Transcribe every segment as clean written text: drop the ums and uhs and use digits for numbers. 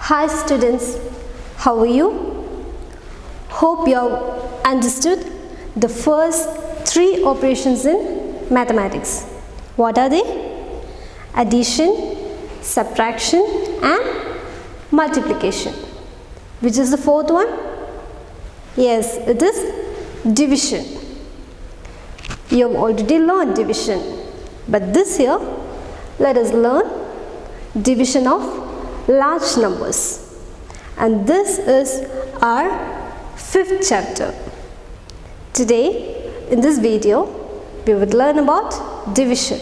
Hi students, how are you? Hope you have understood the first three operations in mathematics. What are they? Addition, subtraction and multiplication. Which is the fourth one? Yes, it is division. You have already learned division, but this year let us learn division of large numbers, and this is our fifth chapter. Today in this video we would learn about division.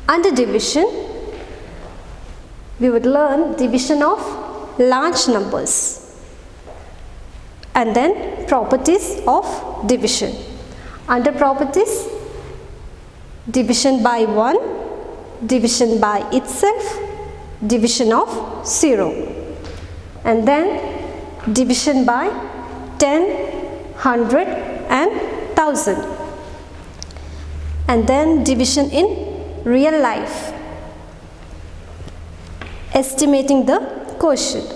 Under division we would learn division of large numbers and then properties of division. Under properties, division by 1, division by itself, division of 0, and then division by 10, 100 and 1000, and then division in real life, estimating the quotient,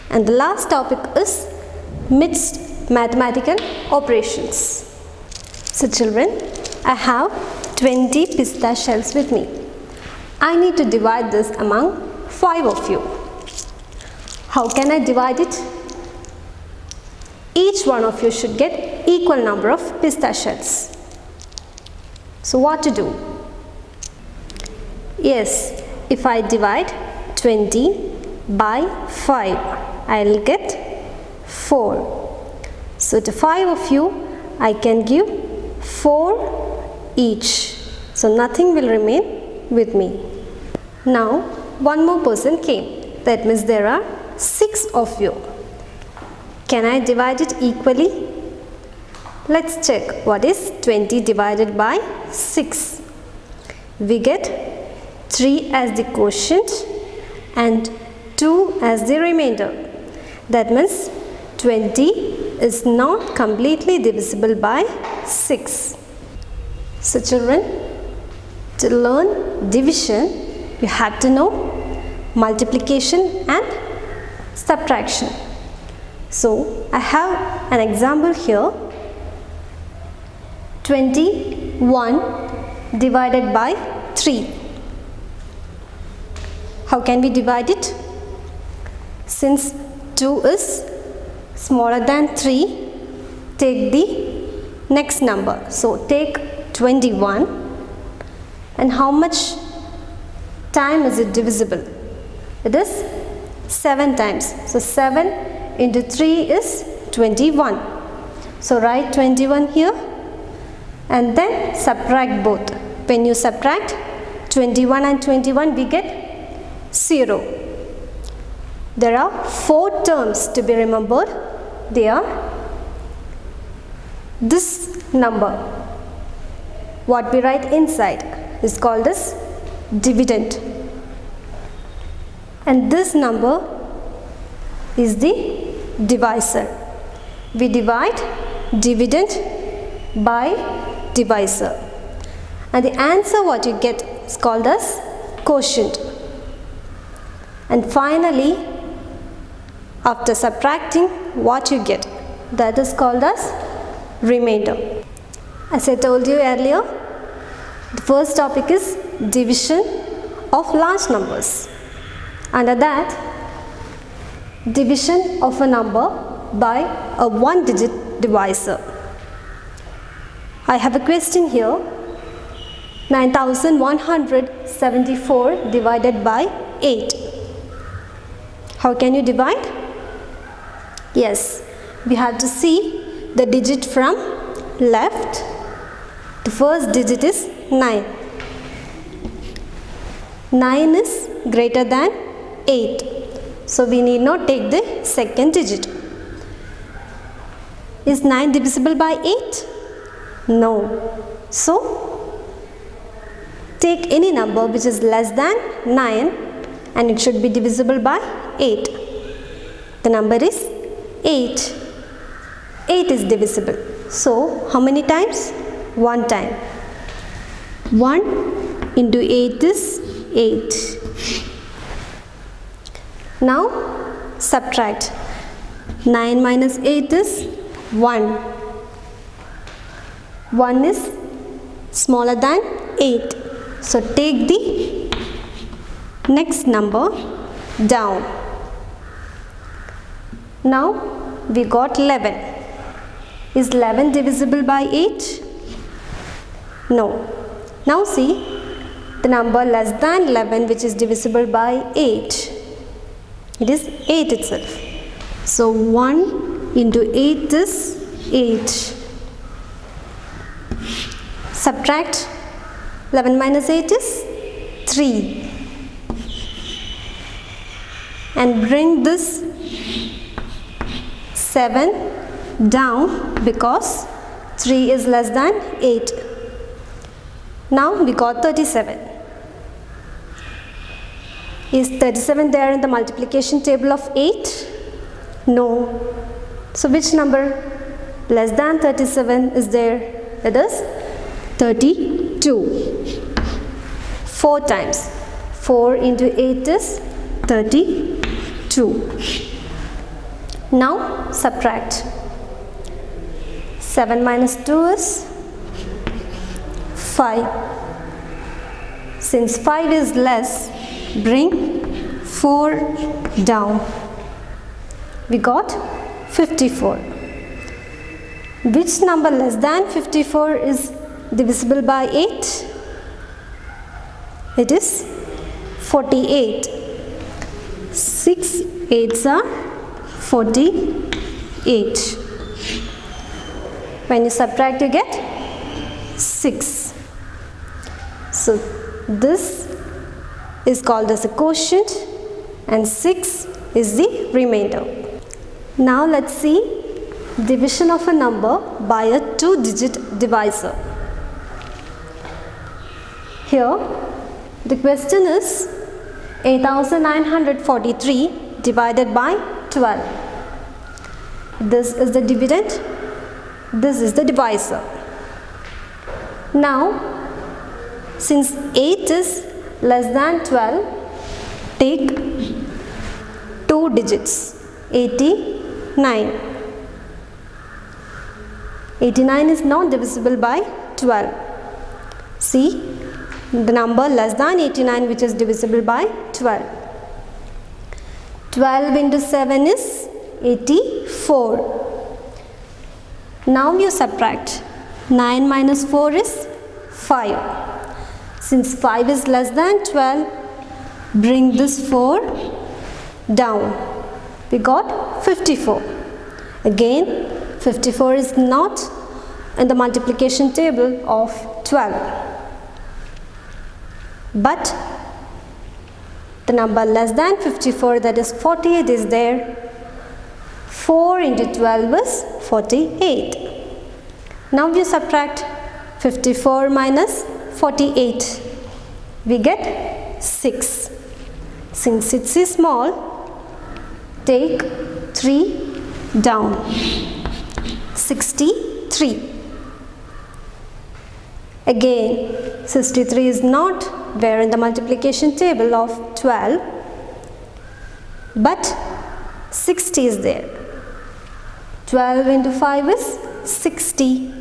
and the last topic is mixed mathematical operations. So children, I have 20 pista shells with me. I need to divide this among 5 of you. How can I divide it? Each one of you should get equal number of pista shells. So what to do? Yes, if I divide 20 by 5, I will get 4. So to 5 of you, I can give 4 each. So nothing will remain with me. Now one more person came. That means there are 6 of you. Can I divide it equally? Let's check what is 20 divided by 6. We get 3 as the quotient and 2 as the remainder. That means 20 is not completely divisible by 6. So children, to learn division, you have to know multiplication and subtraction. So I have an example here. 21 divided by 3. How can we divide it? Since 2 is smaller than 3, take the next number. So take 21, and how much time is it divisible? It is 7 times. So 7 into 3 is 21. So write 21 here and then subtract both. When you subtract 21 and 21, we get 0. There are 4 terms to be remembered. They are this number, what we write inside is called as dividend, and this number is the divisor. We divide dividend by divisor, and the answer what you get is called as quotient. And finally, after subtracting, what you get, that is called as remainder. As I told you earlier, the first topic is division of large numbers. Under that, division of a number by a one-digit divisor. I have a question here. 9174 divided by 8. How can you divide? Yes, we have to see the digit from left. The first digit is 9. 9 is greater than 8. So we need not take the second digit. Is 9 divisible by 8? No. So take any number which is less than 9 and it should be divisible by 8. The number is 8. 8 is divisible. So how many times? 1 time. 1 into 8 is 8. Now subtract. 9 minus 8 is 1. 1 is smaller than 8. So take the next number down. Now we got 11. Is 11 divisible by 8? No. Now see the number less than 11 which is divisible by 8. It is 8 itself. So 1 into 8 is 8. Subtract 11 minus 8 is 3. And bring this 7 down because 3 is less than 8. Now we got 37. Is 37 there in the multiplication table of 8? No. So which number less than 37 is there? It is 32. 4 times. 4 into 8 is 32. Now subtract. 7 minus 2 is 5. Since 5 is less, bring 4 down. We got 54. Which number less than 54 is divisible by 8? It is 48. 6 8s are 48. When you subtract, you get 6. So this is called as a quotient and 6 is the remainder. Now let's see division of a number by a 2-digit divisor. Here the question is 8943 divided by 12. This is the dividend, this is the divisor. Now since 8 is less than 12, take 2 digits. 89. 89 is not divisible by 12. See the number less than 89 which is divisible by 12. 12 into 7 is 84. Now you subtract. 9 minus 4 is 5. Since 5 is less than 12, bring this 4 down. We got 54. Again, 54 is not in the multiplication table of 12. But the number less than 54, that is 48, is there. 4 into 12 is 48. Now you subtract 54 minus 48. We get 6. Since 6 is small, take 3 down. 63. Again, 63 is not there in the multiplication table of 12, but 60 is there. 12 into 5 is 60.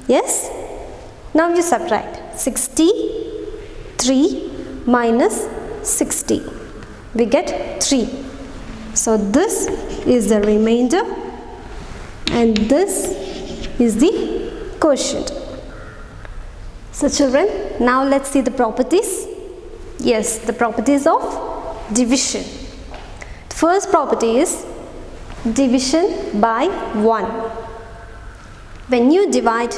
Yes? Now you subtract. 63 minus 60. We get 3. So this is the remainder and this is the quotient. So children, now let's see the properties. Yes, the properties of division. The first property is division by 1. When you divide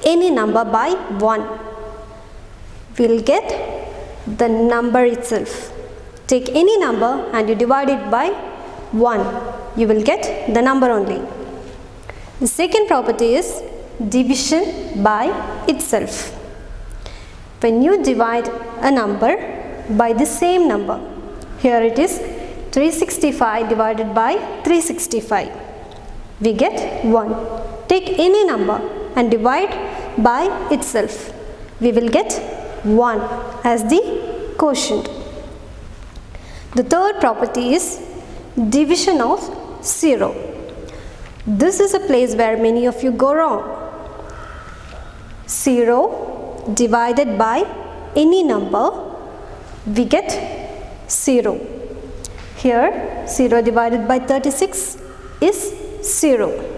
any number by 1, we will get the number itself. Take any number and you divide it by 1, you will get the number only. The second property is division by itself. When you divide a number by the same number, here it is 365 divided by 365, we get 1. Take any number and divide by itself, we will get 1 as the quotient. The third property is division of 0. This is a place where many of you go wrong. 0 divided by any number, we get 0. Here 0 divided by 36 is 0.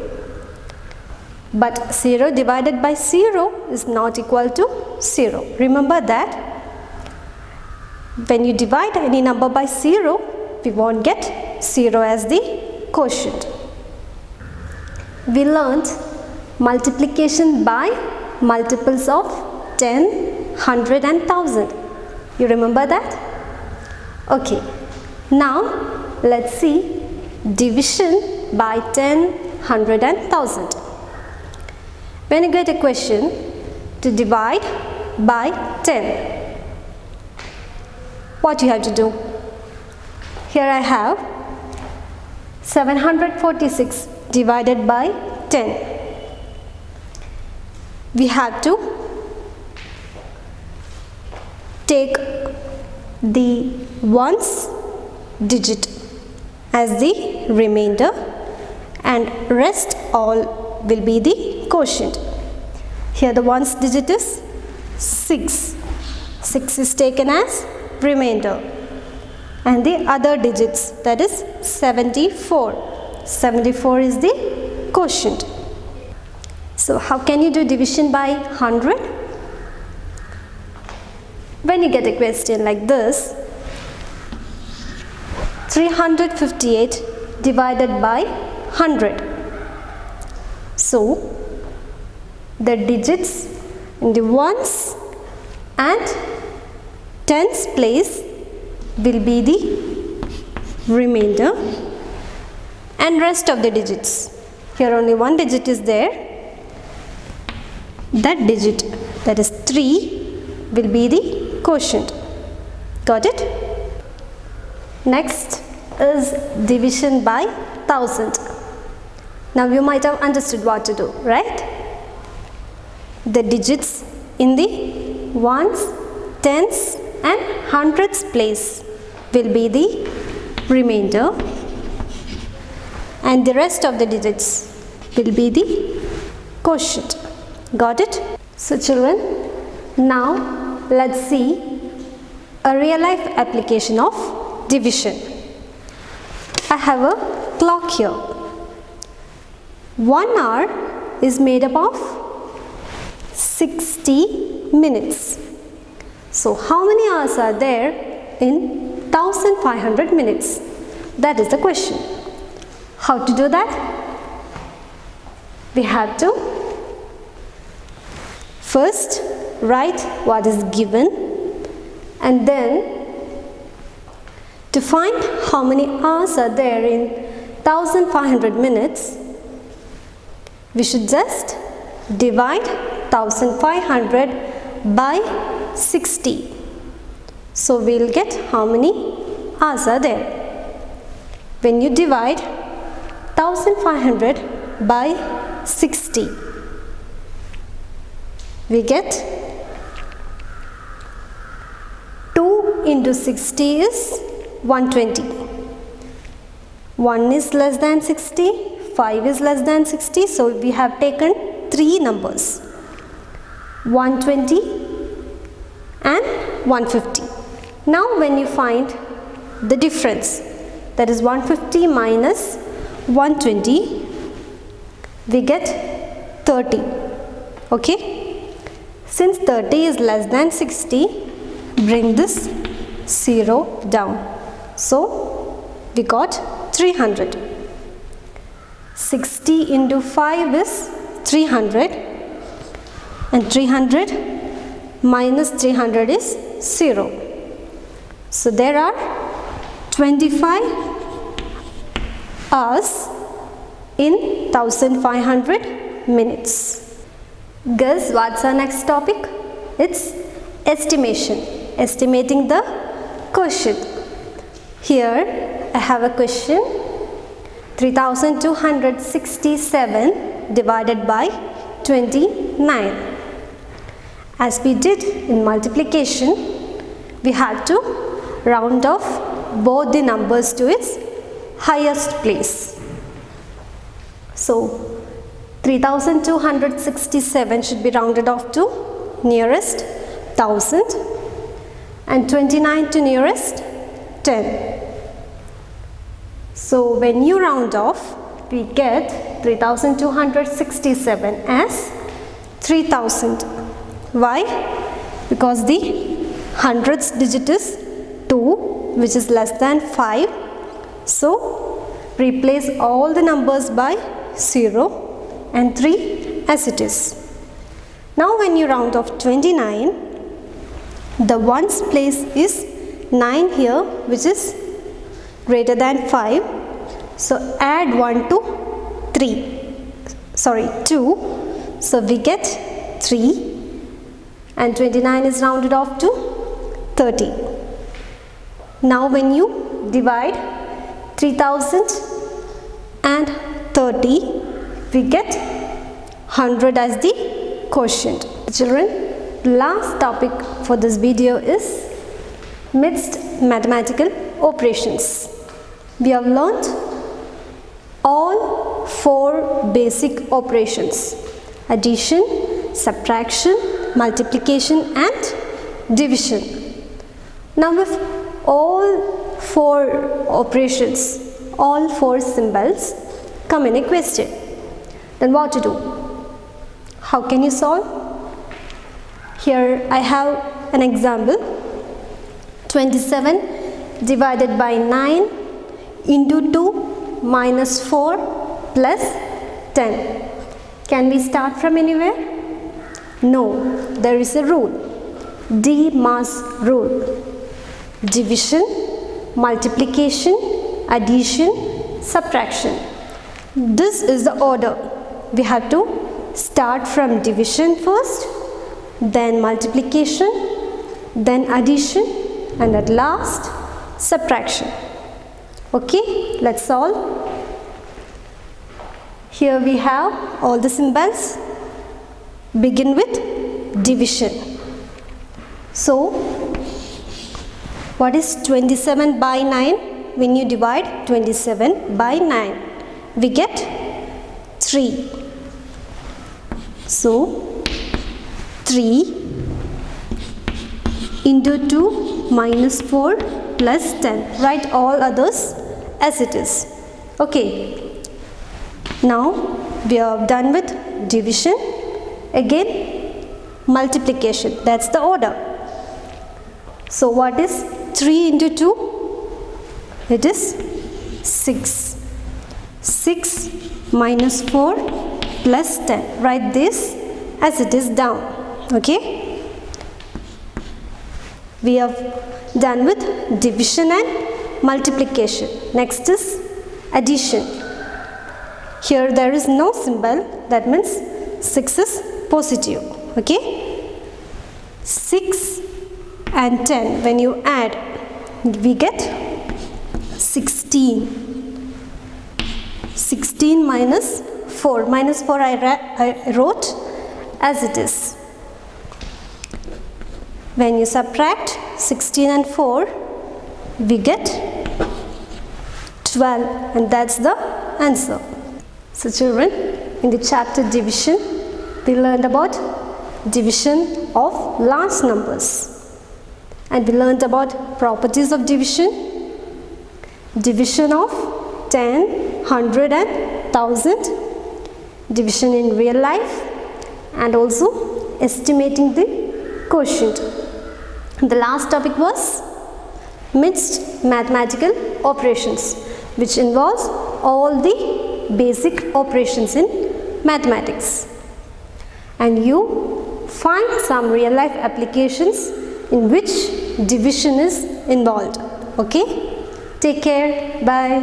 But 0 divided by 0 is not equal to 0. Remember that when you divide any number by 0, we won't get 0 as the quotient. We learned multiplication by multiples of 10, 100 and 1000. You remember that? Okay. Now let's see division by 10, 100 and 1000. When you get a question to divide by 10, what you have to do? Here I have 746 divided by 10. We have to take the ones digit as the remainder and rest all will be the quotient. Here the ones digit is 6. 6 is taken as remainder and the other digits, that is 74. 74 is the quotient. So how can you do division by 100? When you get a question like this, 358 divided by 100. So the digits in the ones and tens place will be the remainder and rest of the digits. Here only one digit is there. That digit, that is 3, will be the quotient. Got it? Next is division by 1000. Now you might have understood what to do, right? The digits in the ones, tens and hundreds place will be the remainder and the rest of the digits will be the quotient. Got it? So children, now let's see a real life application of division. I have a clock here. 1 hour is made up of 60 minutes. So how many hours are there in 1500 minutes? That is the question. How to do that? We have to first write what is given and then to find how many hours are there in 1500 minutes, we should just divide 1500 by 60. So we will get how many hours are there. When you divide 1500 by 60, we get 2 into 60 is 120. 1 is less than 60, 5 is less than 60, so we have taken 3 numbers, 120 and 150. Now when you find the difference, that is 150 minus 120, we get 30. Okay? Since 30 is less than 60, bring this 0 down. So we got 300. 60 into 5 is 300 and 300 minus 300 is 0. So there are 25 hours in 1500 minutes. Guys, what's our next topic? It's estimation. Estimating the quotient. Here I have a question. 3267 divided by 29. As we did in multiplication, we had to round off both the numbers to its highest place. So 3267 should be rounded off to nearest 1000 and 29 to nearest 10. So when you round off, we get 3267 as 3000. Why? Because the hundredths digit is 2, which is less than 5. So replace all the numbers by 0 and 3 as it is. Now when you round off 29, the ones place is 9 here, which is greater than 5. So add 1 to 2. So we get 3 and 29 is rounded off to 30. Now when you divide 3030, we get 100 as the quotient. Children, last topic for this video is mixed mathematical operations. We have learnt all 4 basic operations: addition, subtraction, multiplication and division. Now if all 4 operations, all 4 symbols come in a question, then what to do? How can you solve? Here I have an example. 27 divided by 9 into 2 minus 4 plus 10. Can we start from anywhere? No, there is a rule. D-mass rule. Division, multiplication, addition, subtraction. This is the order. We have to start from division first, then multiplication, then addition, and at last subtraction. Okay, let's solve. Here we have all the symbols. Begin with division. So what is 27 by 9? When you divide 27 by 9, we get 3. So 3 into 2 minus 4 plus 10. Write all others as it is. Okay. Now we are done with division. Again multiplication. That's the order. So what is 3 into 2? It is 6. 6 minus 4 plus 10. Write this as it is down. Okay. We have done with division and multiplication. Next is addition. Here there is no symbol. That means 6 is positive. Okay. 6 and 10. When you add, we get 16. 16 minus 4. Minus 4 I wrote as it is. When you subtract 16 and 4, we get 12, and that's the answer. So children, in the chapter division, we learned about division of large numbers. And we learned about properties of division, division of 10, 100 and 1000, division in real life, and also estimating the quotient. The last topic was mixed mathematical operations, which involves all the basic operations in mathematics. And you find some real life applications in which division is involved. Okay? Take care. Bye.